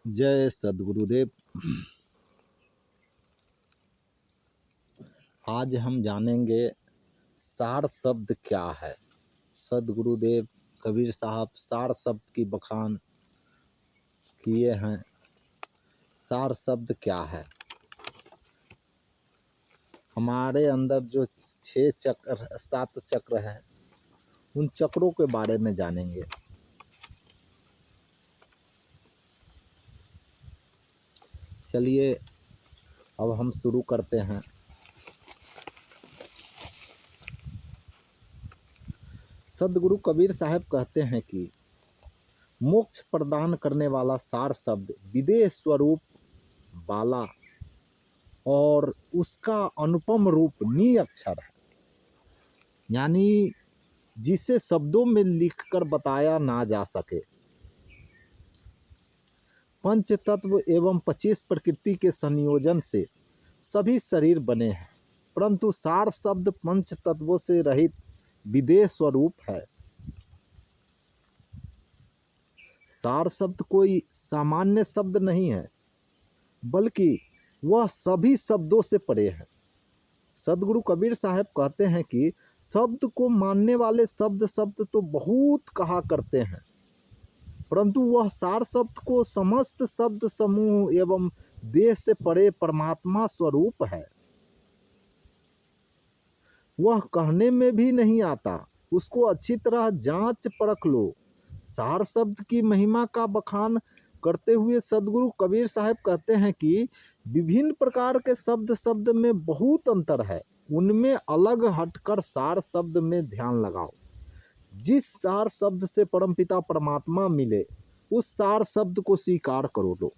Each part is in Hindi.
जय सद्गुरुदेव। आज हम जानेंगे सार शब्द क्या है। सद्गुरुदेव कबीर साहब सार शब्द की बखान किए हैं। सार शब्द क्या है? हमारे अंदर जो 7 चक्र हैं, उन चक्रों के बारे में जानेंगे। चलिए अब हम शुरू करते हैं। सद्गुरु कबीर साहब कहते हैं कि मोक्ष प्रदान करने वाला सार शब्द विदेह स्वरूप वाला और उसका अनुपम रूप नी अक्षर है, यानी जिसे शब्दों में लिखकर बताया ना जा सके। पंच तत्व एवं 25 प्रकृति के संयोजन से सभी शरीर बने हैं, परंतु सार शब्द पंच तत्वों से रहित विदेह स्वरूप है। सार शब्द कोई सामान्य शब्द नहीं है, बल्कि वह सभी शब्दों से परे है। सद्गुरु कबीर साहब कहते हैं कि शब्द को मानने वाले शब्द तो बहुत कहा करते हैं, परंतु वह सार शब्द को समस्त शब्द समूह एवं देह से परे परमात्मा स्वरूप है। वह कहने में भी नहीं आता, उसको अच्छी तरह जांच परख लो। सार शब्द की महिमा का बखान करते हुए सद्गुरु कबीर साहब कहते हैं कि विभिन्न प्रकार के शब्द में बहुत अंतर है, उनमें अलग हटकर सार शब्द में ध्यान लगाओ। जिस सार शब्द से परमपिता परमात्मा मिले, उस सार शब्द को स्वीकार करो लो।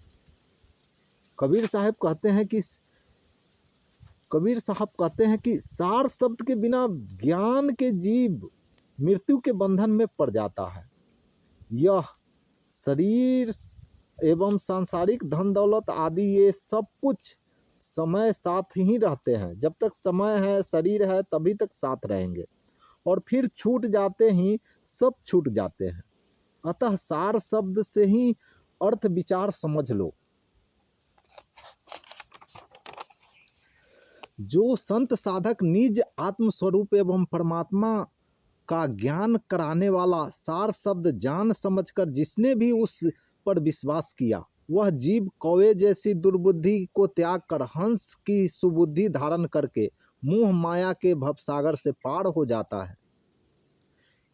कबीर साहब कहते हैं कि सार शब्द के बिना ज्ञान के जीव मृत्यु के बंधन में पड़ जाता है। यह शरीर एवं सांसारिक धन दौलत आदि ये सब कुछ समय साथ ही रहते हैं। जब तक समय है, शरीर है, तभी तक साथ रहेंगे, और फिर छूट जाते ही सब छूट जाते हैं। अतः सार शब्द से ही अर्थ विचार समझ लो। जो संत साधक निज आत्म स्वरूप एवं परमात्मा का ज्ञान कराने वाला सार शब्द जान समझकर जिसने भी उस पर विश्वास किया, वह जीव कौवे जैसी दुर्बुद्धि को त्याग कर हंस की सुबुद्धि धारण करके मोह माया के भवसागर से पार हो जाता है।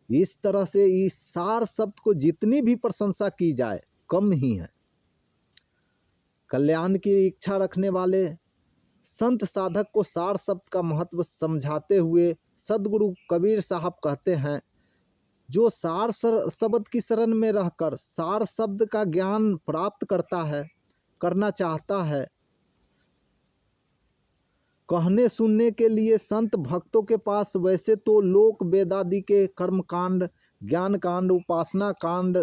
इस तरह से इस सार शब्द को जितनी भी प्रशंसा की जाए कम ही है। कल्याण की इच्छा रखने वाले संत साधक को सार शब्द का महत्व समझाते हुए सद्गुरु कबीर साहब कहते हैं, जो सार शब्द की शरण में रहकर सार शब्द का ज्ञान प्राप्त करना चाहता है, कहने सुनने के लिए संत भक्तों के पास वैसे तो लोक वेदादि के कर्म कांड, ज्ञान कांड, उपासना कांड,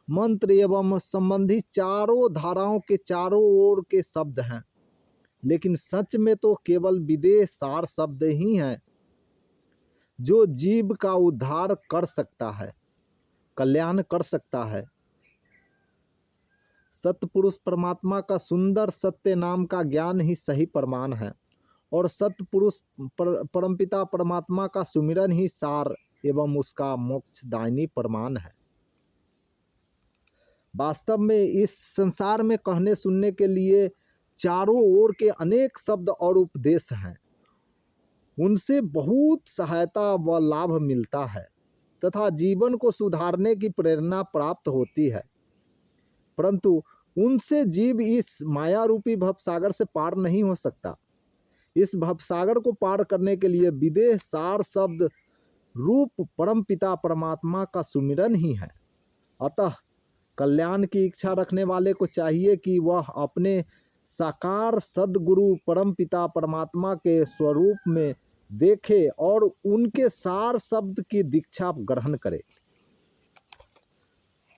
मंत्र एवं संबंधी चारों धाराओं के चारों ओर के शब्द हैं, लेकिन सच में तो केवल विदेह सार शब्द ही है जो जीव का उद्धार कर सकता है, कल्याण कर सकता है। सतपुरुष परमात्मा का सुंदर सत्य नाम का ज्ञान ही सही प्रमाण है, और सतपुरुष परमपिता परमात्मा का सुमिरन ही सार एवं उसका मोक्षदायिनी प्रमाण है। वास्तव में इस संसार में कहने सुनने के लिए चारों ओर के अनेक शब्द और उपदेश हैं, उनसे बहुत सहायता व लाभ मिलता है तथा जीवन को सुधारने की प्रेरणा प्राप्त होती है, परंतु उनसे जीव इस माया रूपी भवसागर से पार नहीं हो सकता। इस भवसागर को पार करने के लिए विदेह सार शब्द रूप परम पिता परमात्मा का सुमिरन ही है। अतः कल्याण की इच्छा रखने वाले को चाहिए कि वह अपने साकार सद्गुरु परम पिता परमात्मा के स्वरूप में देखे और उनके सार शब्द की दीक्षा ग्रहण करे।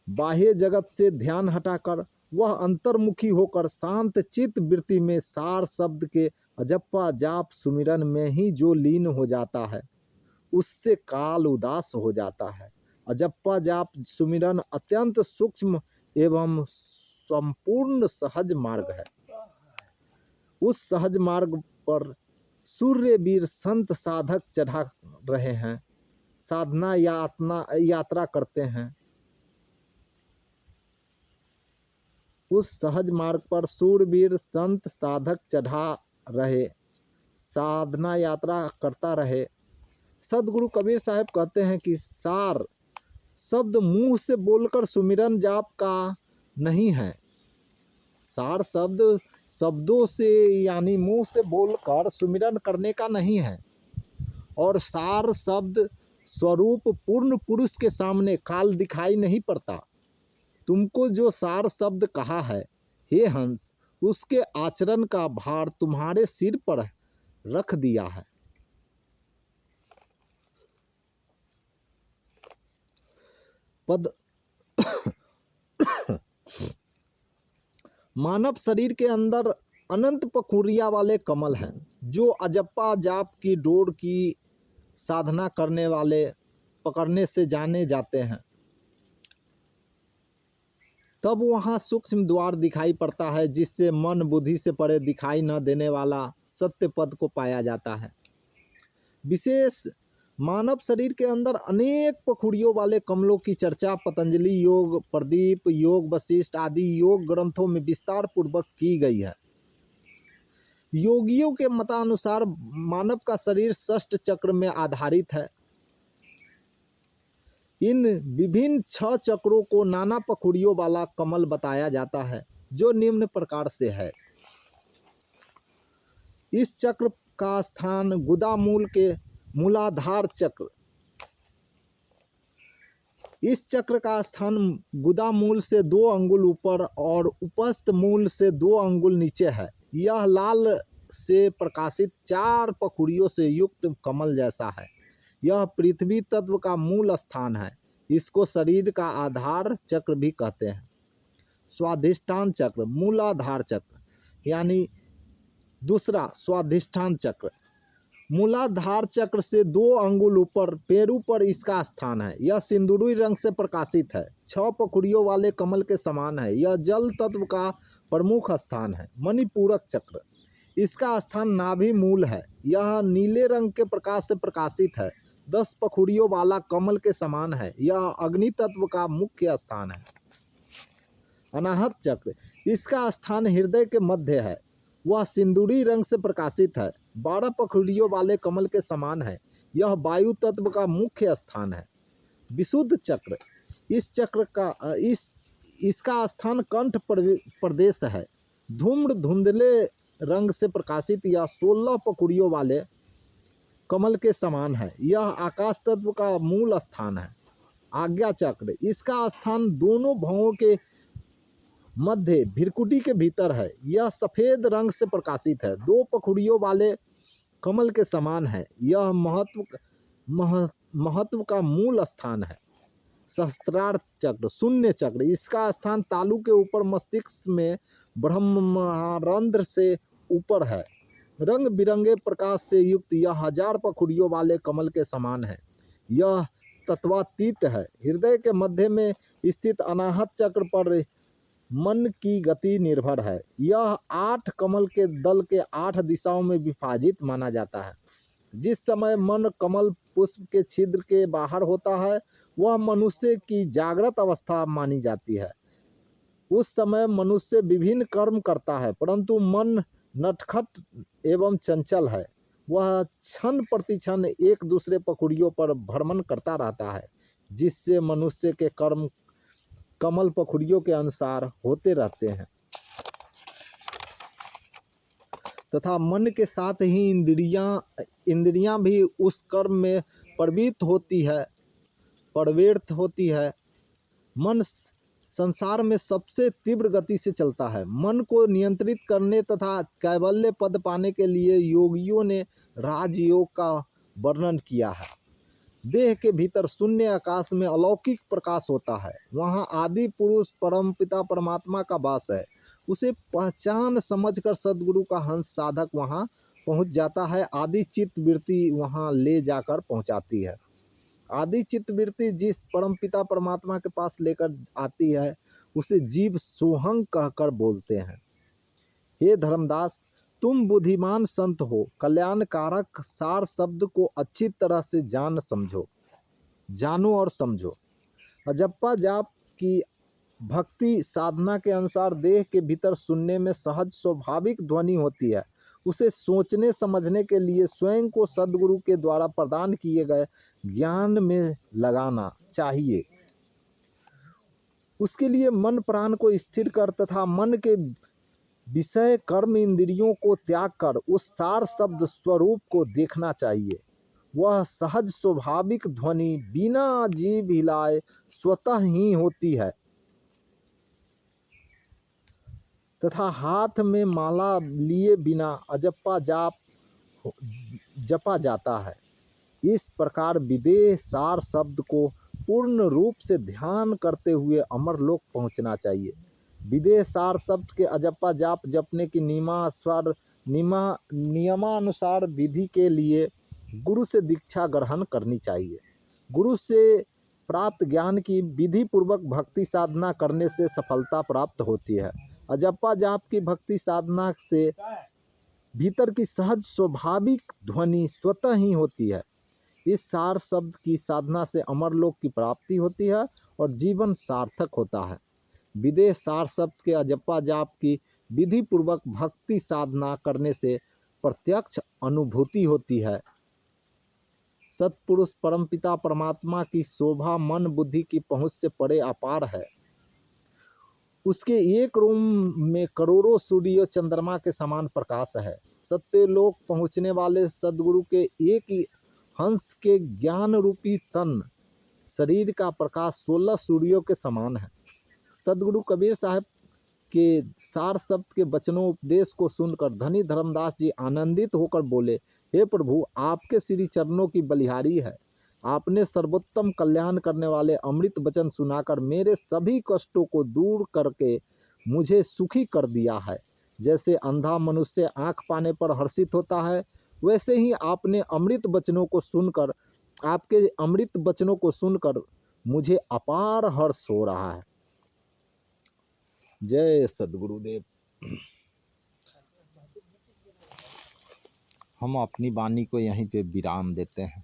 बाह्य जगत से ध्यान हटाकर वह अंतर्मुखी होकर शांत चित्त वृत्ति में सार शब्द के अजप्पा जाप सुमिरन में ही जो लीन हो जाता है, उससे काल उदास हो जाता है। अजप्पा जाप सुमिरन अत्यंत सूक्ष्म एवं संपूर्ण सहज मार्ग है। उस सहज मार्ग पर सूर्यवीर संत साधक चढ़ा रहे हैं, साधना यात्रा करते हैं। उस सहज मार्ग पर सूरवीर संत साधक चढ़ा रहे, साधना यात्रा करता रहे। सदगुरु कबीर साहब कहते हैं कि सार शब्द मुंह से बोलकर सुमिरन जाप का नहीं है। सार शब्द शब्दों से यानी मुंह से बोलकर सुमिरन करने का नहीं है। और सार शब्द स्वरूप पूर्ण पुरुष के सामने काल दिखाई नहीं पड़ता। तुमको जो सार शब्द कहा है हे हंस, उसके आचरण का भार तुम्हारे सिर पर रख दिया है। पद मानव शरीर के अंदर अनंत पखुरिया वाले कमल हैं, जो अजप्पा जाप की डोर की साधना करने वाले पकड़ने से जाने जाते हैं। तब वहाँ सूक्ष्म द्वार दिखाई पड़ता है, जिससे मन बुद्धि से परे दिखाई न देने वाला सत्य पद को पाया जाता है। विशेष मानव शरीर के अंदर अनेक पखुड़ियों वाले कमलों की चर्चा पतंजलि योग, प्रदीप योग, वशिष्ठ आदि योग ग्रंथों में विस्तार पूर्वक की गई है। योगियों के मतानुसार मानव का शरीर षष्ठ चक्र में आधारित है। इन विभिन्न 6 चक्रों को नाना पखुड़ियों वाला कमल बताया जाता है, जो निम्न प्रकार से है। इस चक्र का स्थान गुदा मूल के मूलाधार चक्र, इस चक्र का स्थान गुदा मूल से 2 अंगुल ऊपर और उपस्थ मूल से 2 अंगुल नीचे है। यह लाल से प्रकाशित 4 पखुड़ियों से युक्त कमल जैसा है। यह पृथ्वी तत्व का मूल स्थान है। इसको शरीर का आधार चक्र भी कहते हैं। स्वाधिष्ठान चक्र, मूलाधार चक्र यानी दूसरा स्वाधिष्ठान चक्र, मूलाधार चक्र से 2 अंगुल ऊपर पेरू पर इसका स्थान है। यह सिंदूरी रंग से प्रकाशित है, 6 पखुड़ियों वाले कमल के समान है। यह जल तत्व का प्रमुख स्थान है। मणिपूरक चक्र, इसका स्थान नाभि मूल है। यह नीले रंग के प्रकाश से प्रकाशित है, 10 पखुड़ियों वाला कमल के समान है। यह अग्नि तत्व का मुख्य स्थान है। अनाहत चक्र, इसका स्थान हृदय के मध्य है। वह सिंदूरी रंग से प्रकाशित है, 12 पखुड़ियों वाले कमल के समान है। यह वायु तत्व का मुख्य स्थान है। विशुद्ध चक्र, इस चक्र का इसका स्थान कंठ प्रदेश है। धूम्र धुंधले रंग से प्रकाशित यह 16 पखुड़ियों वाले कमल के समान है। यह आकाश तत्व का मूल स्थान है। आज्ञा चक्र, इसका स्थान दोनों भवों के मध्य भृकुटी के भीतर है। यह सफेद रंग से प्रकाशित है, 2 पखुड़ियों वाले कमल के समान है। यह महत्व का मूल स्थान है। सहस्त्रार्थ चक्र, शून्य चक्र, इसका स्थान तालु के ऊपर मस्तिष्क में ब्रह्मारंध्र से ऊपर है। रंग बिरंगे प्रकाश से युक्त यह 1000 पखुड़ियों वाले कमल के समान है। यह तत्वातीत है। हृदय के मध्य में स्थित अनाहत चक्र पर मन की गति निर्भर है। यह 8 कमल के दल के 8 दिशाओं में विभाजित माना जाता है। जिस समय मन कमल पुष्प के छिद्र के बाहर होता है, वह मनुष्य की जागृत अवस्था मानी जाती है। उस समय मनुष्य विभिन्न कर्म करता है, परंतु मन नटखट एवं चंचल है। वह क्षण प्रति क्षण एक दूसरे पखुड़ियों पर भ्रमण करता रहता है, जिससे मनुष्य के कर्म कमल पखुड़ियों के अनुसार होते रहते हैं तथा मन के साथ ही इंद्रियां भी उस कर्म में प्रवृत्त होती है। मन संसार में सबसे तीव्र गति से चलता है। मन को नियंत्रित करने तथा कैवल्य पद पाने के लिए योगियों ने राजयोग का वर्णन किया है। देह के भीतर शून्य आकाश में अलौकिक प्रकाश होता है। वहाँ आदि पुरुष परम पिता परमात्मा का वास है। उसे पहचान समझकर सद्गुरु का हंस साधक वहाँ पहुँच जाता है। आदि चित्त वृत्ति वहाँ ले जाकर पहुँचाती है। आदि चित्त वृत्ति जिस परम पिता परमात्मा के पास लेकर आती है, उसे जीव सोहंग कहकर बोलते हैं। हे धर्मदास, तुम बुद्धिमान संत हो, कल्याणकारक सार शब्द को अच्छी तरह से जानो और समझो। अजप्पा जाप की भक्ति साधना के अनुसार देह के भीतर सुनने में सहज स्वाभाविक ध्वनि होती है। उसे सोचने समझने के लिए स्वयं को सद्गुरु के द्वारा प्रदान किए गए ज्ञान में लगाना चाहिए। उसके लिए मन प्राण को स्थिर कर तथा मन के विषय कर्म इंद्रियों को त्याग कर उस सार शब्द स्वरूप को देखना चाहिए। वह सहज स्वाभाविक ध्वनि बिना जीभ हिलाए स्वतः ही होती है तथा हाथ में माला लिए बिना अजप्पा जाप जपा जाता है। इस प्रकार विदेह सार शब्द को पूर्ण रूप से ध्यान करते हुए अमरलोक पहुंचना चाहिए। विदेह सार शब्द के अजप्पा जाप जपने की नियमानुसार विधि के लिए गुरु से दीक्षा ग्रहण करनी चाहिए। गुरु से प्राप्त ज्ञान की विधि पूर्वक भक्ति साधना करने से सफलता प्राप्त होती है। अजप्पा जाप की भक्ति साधना से भीतर की सहज स्वाभाविक ध्वनि स्वतः ही होती है। इस सार शब्द की साधना से अमरलोक की प्राप्ति होती है और जीवन सार्थक होता है। विदेह सार शब्द के अजप्पा जाप की विधि पूर्वक भक्ति साधना करने से प्रत्यक्ष अनुभूति होती है। सत्पुरुष परमपिता परमात्मा की शोभा मन बुद्धि की पहुँच से परे अपार है। उसके एक रोम में करोड़ों सूर्य चंद्रमा के समान प्रकाश है। सत्यलोक पहुँचने वाले सद्गुरु के एक ही हंस के ज्ञान रूपी तन शरीर का प्रकाश 16 सूर्यों के समान है। सद्गुरु कबीर साहब के सार शब्द के वचनों उपदेश को सुनकर धनी धर्मदास जी आनंदित होकर बोले, हे प्रभु, आपके श्री चरणों की बलिहारी है। आपने सर्वोत्तम कल्याण करने वाले अमृत वचन सुनाकर मेरे सभी कष्टों को दूर करके मुझे सुखी कर दिया है। जैसे अंधा मनुष्य आँख पाने पर हर्षित होता है, वैसे ही आपके अमृत वचनों को सुनकर मुझे अपार हर्ष हो रहा है। जय सद्गुरुदेव। हम अपनी वाणी को यहीं पे विराम देते हैं।